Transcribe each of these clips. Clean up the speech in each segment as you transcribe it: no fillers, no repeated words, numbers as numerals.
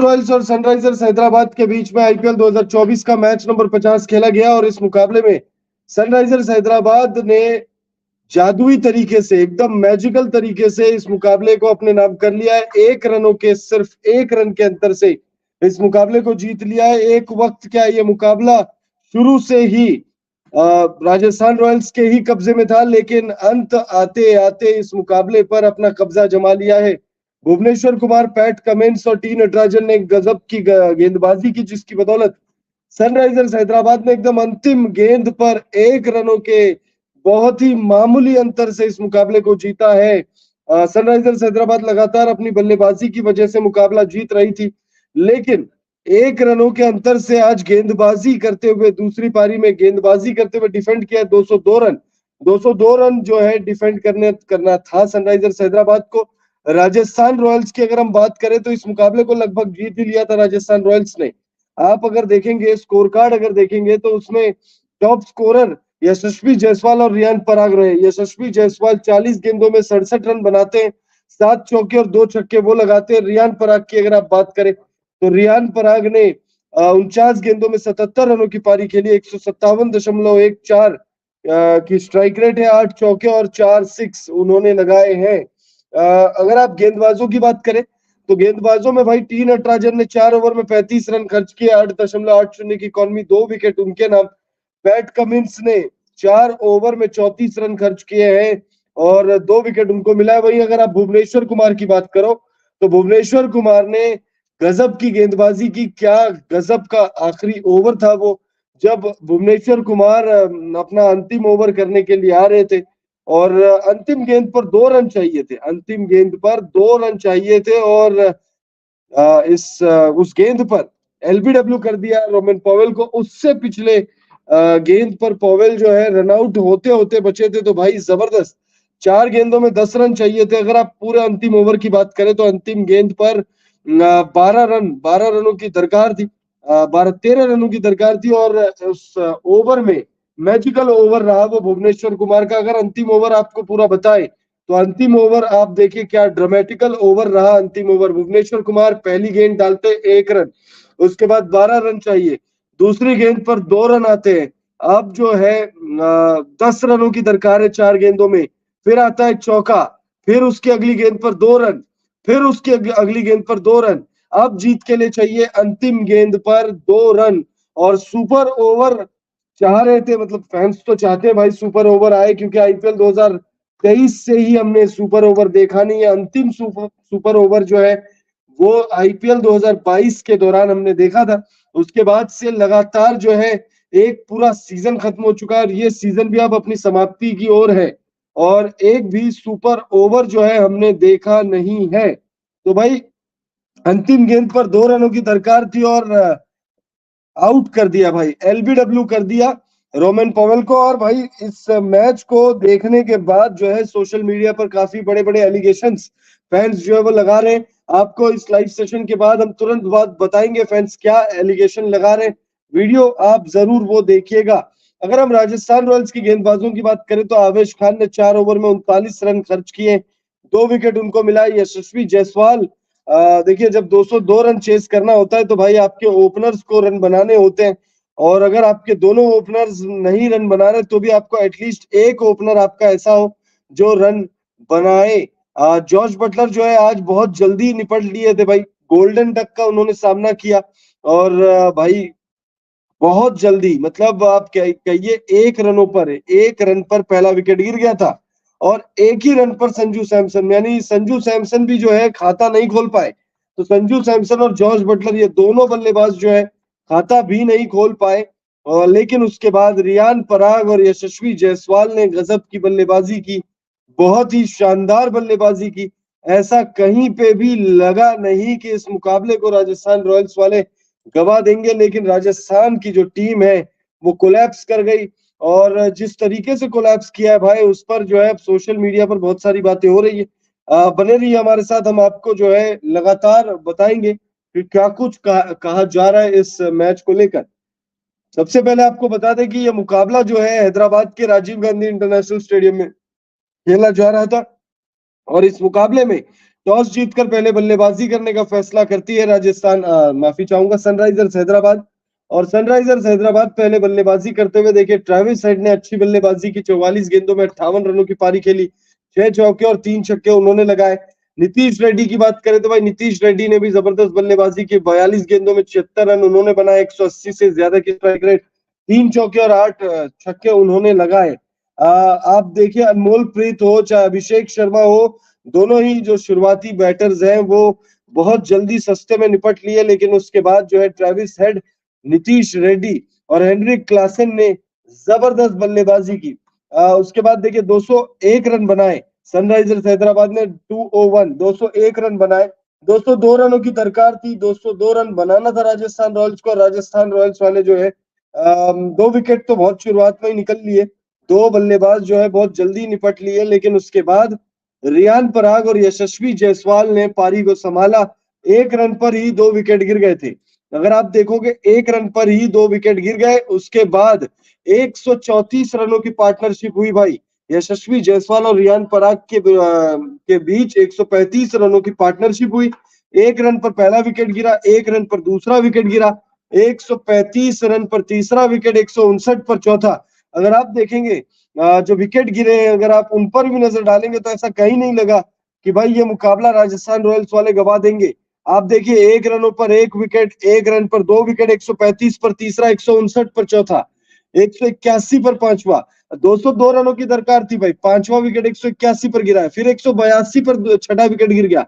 Royals और Sunrisers Hyderabad के बीच में आईपीएल 2024 का मैच नंबर 50 खेला गया और इस मुकाबले में सनराइजर्स हैदराबाद ने जादुई तरीके से, एकदम मैजिकल तरीके से इस मुकाबले को अपने नाम कर लिया है। सिर्फ एक रन के अंतर से इस मुकाबले को जीत लिया है। एक वक्त क्या ये मुकाबला शुरू से ही राजस्थान रॉयल्स के ही कब्जे में था, लेकिन अंत आते आते इस मुकाबले पर अपना कब्जा जमा लिया है। भुवनेश्वर कुमार, पैट कमिंस और टी नटराजन ने गजब की गेंदबाजी की, जिसकी बदौलत सनराइजर्स हैदराबाद ने एकदम अंतिम गेंद पर 1 रनों के बहुत ही मामूली अंतर से इस मुकाबले को जीता है। सनराइजर्स हैदराबाद लगातार अपनी बल्लेबाजी की वजह से मुकाबला जीत रही थी, लेकिन 1 रनों के अंतर से आज गेंदबाजी करते हुए, दूसरी पारी में गेंदबाजी करते हुए डिफेंड किया 202 रन। 202 रन जो है डिफेंड करना था सनराइजर्स हैदराबाद को। राजस्थान रॉयल्स की अगर हम बात करें तो इस मुकाबले को लगभग जीत ही लिया था राजस्थान रॉयल्स ने। आप अगर देखेंगे स्कोर कार्ड, अगर देखेंगे तो उसमें टॉप स्कोरर यशस्वी जायसवाल और रियान पराग रहे। यशस्वी जायसवाल 40 गेंदों में 67 रन बनाते हैं, 7 चौके और 2 छक्के वो लगाते हैं। रियान पराग की अगर आप बात करें तो रियान पराग ने 49 गेंदों में 77 रनों की पारी खेली, 157.14 की स्ट्राइक रेट है, 8 चौके और 4 सिक्स उन्होंने लगाए हैं। अगर आप गेंदबाजों की बात करें तो गेंदबाजों में भाई टी नटराजन ने 4 ओवर में 35 रन खर्च किए, 8.80 की इकॉनमी, 2 विकेट उनके नाम। पैट कमिंस ने 4 ओवर में 34 रन खर्च किए हैं और 2 विकेट उनको मिला है। वहीं अगर आप भुवनेश्वर कुमार की बात करो तो भुवनेश्वर कुमार ने गजब की गेंदबाजी की। क्या गजब का आखिरी ओवर था वो, जब भुवनेश्वर कुमार अपना अंतिम ओवर करने के लिए आ रहे थे और अंतिम गेंद पर 2 रन चाहिए थे, अंतिम गेंद पर 2 रन चाहिए थे और उस गेंद पर एलबीडब्ल्यू कर दिया रोमन पॉवेल को। उससे पिछले गेंद पर पॉवेल जो है रन आउट होते होते बचे थे। तो भाई जबरदस्त, 4 गेंदों में 10 रन चाहिए थे। अगर आप पूरे अंतिम ओवर की बात करें तो अंतिम गेंद पर 12 रनों की दरकार थी, 12-13 रनों की दरकार थी और उस ओवर में मैजिकल ओवर रहा वो भुवनेश्वर कुमार का। अगर अंतिम ओवर आपको पूरा बताए तो अंतिम ओवर आप देखिए क्या ड्रामेटिकल ओवर रहा। अंतिम ओवर भुवनेश्वर कुमार पहली गेंद डालते 1 रन, उसके बाद 12 रन चाहिए, दूसरी गेंद पर 2 रन आते हैं, अब जो है 10 रनों की दरकार है 4 गेंदों में, फिर आता है चौका, फिर उसकी अगली गेंद पर 2 रन, फिर उसकी अगली गेंद पर 2 रन। अब जीत के लिए चाहिए अंतिम गेंद पर 2 रन और सुपर ओवर चाह रहे थे, मतलब फैंस तो चाहते हैं भाई सुपर ओवर आए, क्योंकि आईपीएल 2023 से ही हमने सुपर ओवर देखा नहीं है। अंतिम सुपर ओवर जो है वो आईपीएल 2022 के दौरान हमने देखा था। उसके बाद से लगातार जो है एक पूरा सीजन खत्म हो चुका है और ये सीजन भी अब अपनी समाप्ति की ओर है और एक भी सुपर ओवर जो है हमने देखा नहीं है। तो भाई अंतिम गेंद पर 2 रनों की दरकार थी और आउट कर दिया भाई, एलबीडब्ल्यू कर दिया रोमन पॉवेल को। और भाई इस मैच को देखने के बाद जो है सोशल मीडिया पर काफी बड़े बड़े एलिगेशंस फैंस जो है वो लगा रहे हैं। आपको इस लाइव सेशन के बाद हम तुरंत बाद बताएंगे फैंस क्या एलिगेशन लगा रहे हैं, वीडियो आप जरूर वो देखिएगा। अगर हम राजस्थान रॉयल्स की गेंदबाजों की बात करें तो आवेश खान ने 4 ओवर में 39 रन खर्च किए, 2 विकेट उनको मिला। यशस्वी जायसवाल, देखिए जब 202 रन चेस करना होता है तो भाई आपके ओपनर्स को रन बनाने होते हैं और अगर आपके दोनों ओपनर्स नहीं रन बना रहे तो भी आपको एटलीस्ट एक ओपनर आपका ऐसा हो जो रन बनाए। जॉर्ज बटलर जो है आज बहुत जल्दी निपट लिए थे भाई, गोल्डन डक का उन्होंने सामना किया और भाई बहुत जल्दी, मतलब आप कहिए 1 रन पर पहला विकेट गिर गया था और 1 ही रन पर संजू सैमसन, यानी संजू सैमसन भी जो है खाता नहीं खोल पाए। तो संजू सैमसन और जॉर्ज बटलर ये दोनों बल्लेबाज जो है खाता भी नहीं खोल पाए और लेकिन उसके बाद रियान पराग और यशस्वी जायसवाल ने गजब की बल्लेबाजी की, बहुत ही शानदार बल्लेबाजी की। ऐसा कहीं पे भी लगा नहीं कि इस मुकाबले को राजस्थान रॉयल्स वाले गवा देंगे, लेकिन राजस्थान की जो टीम है वो कोलैप्स कर गई और जिस तरीके से कोलैप्स किया है भाई उस पर जो है सोशल मीडिया पर बहुत सारी बातें हो रही है। बने रहिए हमारे साथ, हम आपको जो है लगातार बताएंगे कि क्या कुछ कहा जा रहा है इस मैच को लेकर। सबसे पहले आपको बता दें कि यह मुकाबला जो है हैदराबाद के राजीव गांधी इंटरनेशनल स्टेडियम में खेला जा रहा था और इस मुकाबले में टॉस जीतकर पहले बल्लेबाजी करने का फैसला करती है राजस्थान, माफी चाहूंगा, सनराइजर्स हैदराबाद। और सनराइजर्स हैदराबाद पहले बल्लेबाजी करते हुए देखिए ट्रेविस हेड ने अच्छी बल्लेबाजी की, 44 गेंदों में 58 रनों की पारी खेली, 6 चौके और 3 छक्के उन्होंने लगाए। नीतीश रेड्डी की बात करें तो भाई नीतीश रेड्डी ने भी जबरदस्त बल्लेबाजी की, 42 गेंदों में 76 रन उन्होंने बनाए, 180 से ज्यादा की स्ट्राइक रेट, 3 चौके और 8 छक्के उन्होंने लगाए। आप देखिए अनमोल प्रीत हो चाहे अभिषेक शर्मा हो, दोनों ही जो शुरुआती बैटर्स हैं वो बहुत जल्दी सस्ते में निपट लिए, लेकिन उसके बाद जो है ट्रेविस हेड, नीतीश रेड्डी और हेनरिक क्लासन ने जबरदस्त बल्लेबाजी की। उसके बाद देखिए 201 रन बनाए सनराइजर्स हैदराबाद ने, 201 रन बनाए। 202 रनों की दरकार थी, 202 रन बनाना था राजस्थान रॉयल्स को। राजस्थान रॉयल्स वाले जो है 2 विकेट तो बहुत शुरुआत में ही निकल लिए, 2 बल्लेबाज जो है बहुत जल्दी निपट लिए, लेकिन उसके बाद रियान पराग और यशस्वी जायसवाल ने पारी को संभाला। 1 रन पर ही 2 विकेट गिर गए थे। अगर आप देखोगे 1 रन पर ही 2 विकेट गिर गए, उसके बाद 134 रनों की पार्टनरशिप हुई भाई, यशस्वी जायसवाल और रियान पराग के बीच 135 रनों की पार्टनरशिप हुई। 1 रन पर पहला विकेट गिरा, 1 रन पर दूसरा विकेट गिरा, 135 रन पर तीसरा विकेट, 159 पर चौथा। अगर आप देखेंगे जो विकेट गिरे हैं, अगर आप उन पर भी नजर डालेंगे तो ऐसा कहीं नहीं लगा कि भाई ये मुकाबला राजस्थान रॉयल्स वाले गवा देंगे। आप देखिए 1 रनों पर 1 विकेट, 1 रन पर 2 विकेट, 135 पर तीसरा, 159 पर चौथा, 181 पर पांचवा, 202 रनों की दरकार थी भाई, पांचवा विकेट 181 पर गिरा है, फिर 182 पर छठा विकेट गिर गया,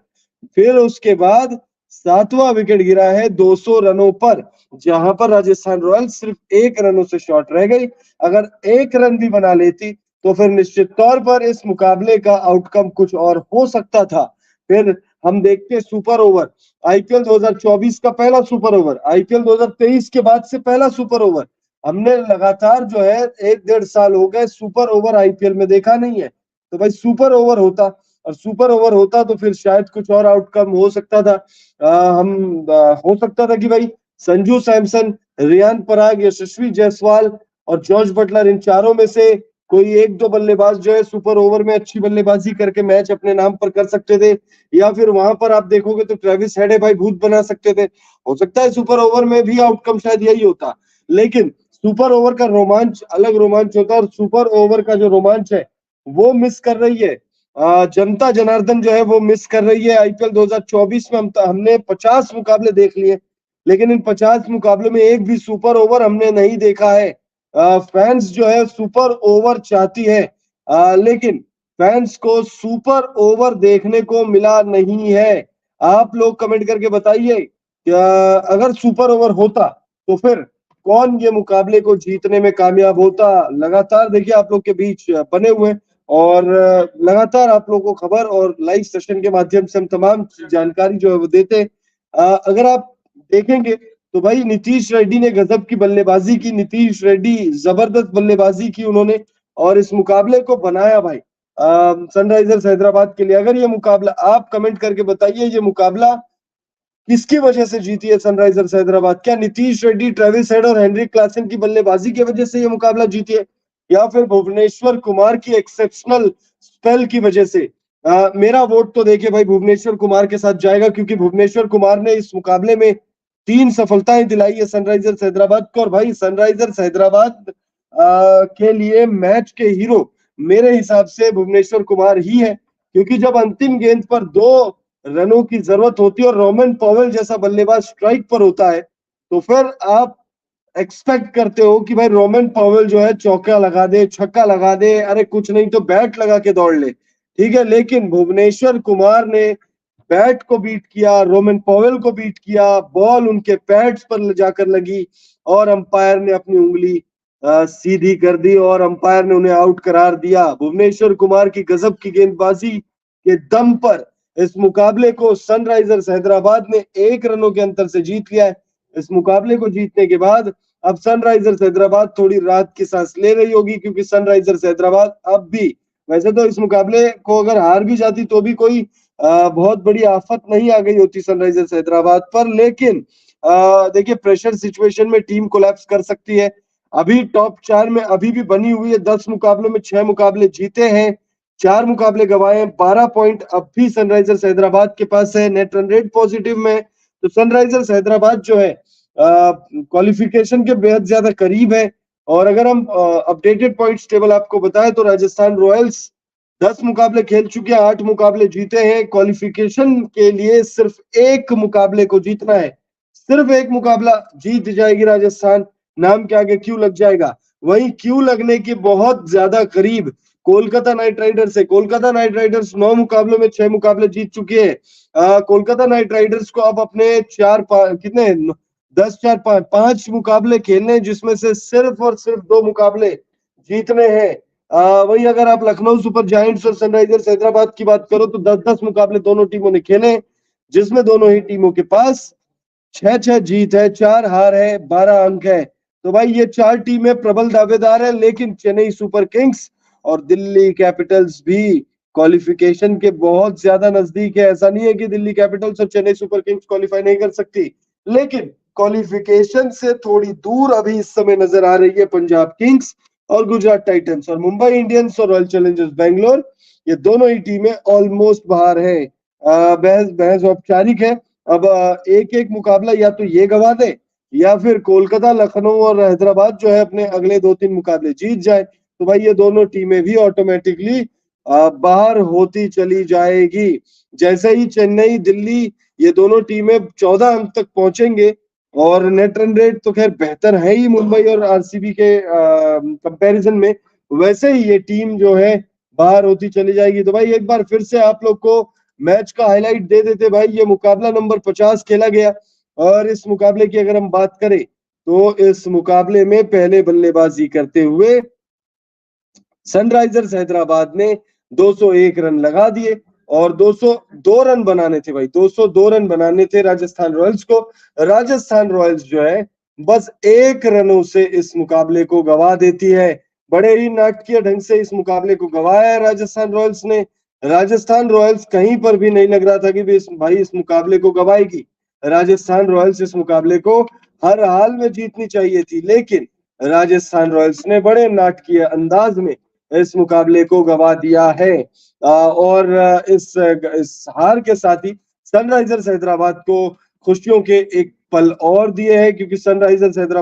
फिर उसके बाद सातवां विकेट गिरा है 200 रनों पर, जहां पर राजस्थान रॉयल्स सिर्फ 1 रनों से शॉर्ट रह गई। अगर 1 रन भी बना लेती तो फिर निश्चित तौर पर इस मुकाबले का आउटकम कुछ और हो सकता था। फिर हम देखते सुपर ओवर, आईपीएल 2024 का पहला सुपर ओवर, आईपीएल 2023 के बाद से पहला सुपर ओवर। हमने लगातार जो है 1-1.5 साल हो गए सुपर ओवर आईपीएल में देखा नहीं है। तो भाई सुपर ओवर होता, और सुपर ओवर होता तो फिर शायद कुछ और आउटकम हो सकता था। हो सकता था कि भाई संजू सैमसन, रियान पराग, यशस्वी जायसवाल और जॉर्ज बटलर, इन चारों में से कोई 1-2 बल्लेबाज जो है सुपर ओवर में अच्छी बल्लेबाजी करके मैच अपने नाम पर कर सकते थे, या फिर वहां पर आप देखोगे तो ट्रेविस हेड है भाई, भूत बना सकते थे। हो सकता है सुपर ओवर में भी आउटकम शायद यही होता, लेकिन सुपर ओवर का रोमांच अलग रोमांच होता है, और सुपर ओवर का जो रोमांच है वो मिस कर रही है जनता जनार्दन जो है वो मिस कर रही है। आईपीएल 2024 में हमने 50 मुकाबले देख लिए, लेकिन इन 50 मुकाबलों में एक भी सुपर ओवर हमने नहीं देखा है। फैंस जो है सुपर ओवर चाहती है, लेकिन फैंस को सुपर ओवर देखने को मिला नहीं है। आप लोग कमेंट करके बताइए अगर सुपर ओवर होता तो फिर कौन ये मुकाबले को जीतने में कामयाब होता। लगातार देखिए आप लोग के बीच बने हुए, और लगातार आप लोगों को खबर और लाइव सेशन के माध्यम से हम तमाम जानकारी जो है वो देते। अगर आप देखेंगे तो भाई नीतीश रेड्डी ने गजब की बल्लेबाजी की, नीतीश रेड्डी जबरदस्त बल्लेबाजी की उन्होंने, और इस मुकाबले को बनाया भाई सनराइजर्स हैदराबाद के लिए। अगर ये मुकाबला, आप कमेंट करके बताइए, ये मुकाबला किसकी वजह से जीती है सनराइजर्स हैदराबाद? क्या नीतीश रेड्डी, ट्रेविस हेड और हेनरिक क्लासन की बल्लेबाजी की वजह से ये मुकाबला जीती है, या फिर भुवनेश्वर कुमार की एक्सेप्शनल स्पेल की वजह से? मेरा वोट तो देखिए भाई भुवनेश्वर कुमार के साथ जाएगा, क्योंकि भुवनेश्वर कुमार ने इस मुकाबले में 3 सफलताएं दिलाई है सनराइजर्स हैदराबाद को। और भाई सनराइजर्स हैदराबाद के लिए मैच के हीरो मेरे हिसाब से भुवनेश्वर कुमार ही है, क्योंकि जब अंतिम गेंद पर 2 रनों की जरूरत होती है और रोमन पॉवेल जैसा बल्लेबाज स्ट्राइक पर होता है, तो फिर आप एक्सपेक्ट करते हो कि भाई रोमन पॉवेल जो है चौका लगा दे, छक्का लगा दे, अरे कुछ नहीं तो बैट लगा के दौड़ ले, ठीक है। लेकिन भुवनेश्वर कुमार ने बैट को बीट किया, रोमन पॉवेल को बीट किया, बॉल उनके पैड्स पर जाकर लगी और अंपायर ने अपनी उंगली सीधी कर दी और अंपायर ने उन्हें आउट करार दिया। भुवनेश्वर कुमार की गजब की गेंदबाजी के दम पर इस मुकाबले को सनराइजर्स हैदराबाद ने 1 रनों के अंतर से जीत लिया है। इस मुकाबले को जीतने के बाद अब सनराइजर्स हैदराबाद थोड़ी राहत की सांस ले रही होगी, क्योंकि सनराइजर्स हैदराबाद अब भी, वैसे तो इस मुकाबले को अगर हार भी जाती तो भी कोई बहुत बड़ी आफत नहीं आ गई होती सनराइजर्स हैदराबाद पर, लेकिन देखिए प्रेशर सिचुएशन में टीम कोलैप्स कर सकती है। अभी टॉप 4 में अभी भी बनी हुई है, 10 मुकाबलों में 6 मुकाबले जीते हैं, 4 मुकाबले गंवाए, 12 पॉइंट अब भी सनराइजर्स हैदराबाद के पास है। नेट रन रेट पॉजिटिव में, तो सनराइजर्स हैदराबाद जो है क्वालिफिकेशन के बेहद ज्यादा करीब है। और अगर हम अपडेटेड पॉइंट्स टेबल आपको बताएं तो राजस्थान रॉयल्स 10 मुकाबले खेल चुके हैं, 8 मुकाबले जीते हैं। क्वालिफिकेशन के लिए सिर्फ एक मुकाबले को जीतना है, सिर्फ एक मुकाबला जीत जाएगी राजस्थान, नाम के आगे क्यू लग जाएगा। वहीं क्यू लगने के बहुत ज्यादा करीब कोलकाता नाइट राइडर्स है। कोलकाता नाइट राइडर्स 9 मुकाबलों में 6 मुकाबले जीत चुकी है। कोलकाता नाइट राइडर्स को अब अपने कितने 5 मुकाबले खेलने, जिसमें से सिर्फ और सिर्फ 2 मुकाबले जीतने हैं। वहीं अगर आप लखनऊ सुपर जायंट्स और सनराइजर्स हैदराबाद की बात करो तो 10-10 मुकाबले दोनों टीमों ने खेले, जिसमें दोनों ही टीमों के पास 6-6 जीत है, 4 हार है, 12 अंक है। तो भाई ये 4 टीमें प्रबल दावेदार है, लेकिन चेन्नई सुपर किंग्स और दिल्ली कैपिटल्स भी क्वालिफिकेशन के बहुत ज्यादा नजदीक है। ऐसा नहीं है कि दिल्ली कैपिटल्स और चेन्नई सुपर किंग्स क्वालिफाई नहीं कर सकती, लेकिन क्वालिफिकेशन से थोड़ी दूर अभी इस समय नजर आ रही है पंजाब किंग्स और गुजरात टाइटंस। और मुंबई इंडियंस और रॉयल चैलेंजर्स बैंगलोर, ये दोनों ही टीमें ऑलमोस्ट बाहर है। बहस बहस औपचारिक है। अब एक एक मुकाबला या तो ये गवा दे, या फिर कोलकाता, लखनऊ और हैदराबाद जो है अपने अगले 2-3 मुकाबले जीत जाए, तो भाई ये दोनों टीमें भी ऑटोमेटिकली बाहर होती चली जाएगी। जैसे ही चेन्नई, दिल्ली, ये दोनों टीमें 14 अंक तक पहुंचेंगे, और नेट रन रेट तो खैर बेहतर है ही मुंबई और आरसीबी के कंपैरिजन में, वैसे ही ये टीम जो है बाहर होती चली जाएगी। तो भाई एक बार फिर से आप लोग को मैच का हाईलाइट दे देते भाई। ये मुकाबला नंबर 50 खेला गया, और इस मुकाबले की अगर हम बात करें तो इस मुकाबले में पहले बल्लेबाजी करते हुए सनराइजर्स हैदराबाद ने 201 रन लगा दिए, और 202 रन बनाने थे भाई, 202 रन बनाने थे राजस्थान रॉयल्स को। राजस्थान रॉयल्स जो है बस 1 रनों से इस मुकाबले को गवा देती है। बड़े ही नाटकीय ढंग से इस मुकाबले को गवाया है राजस्थान रॉयल्स ने। राजस्थान रॉयल्स कहीं पर भी नहीं लग रहा था कि भाई इस मुकाबले को गवाएगी। राजस्थान रॉयल्स इस मुकाबले को हर हाल में जीतनी चाहिए थी, लेकिन राजस्थान रॉयल्स ने बड़े नाटकीय अंदाज में इस मुकाबले को गवा दिया है। और इस हार के साथ ही सनराइजर्स हैदराबाद को खुशियों के एक पल और दिए हैं, क्योंकि सनराइजर्स हैदराबाद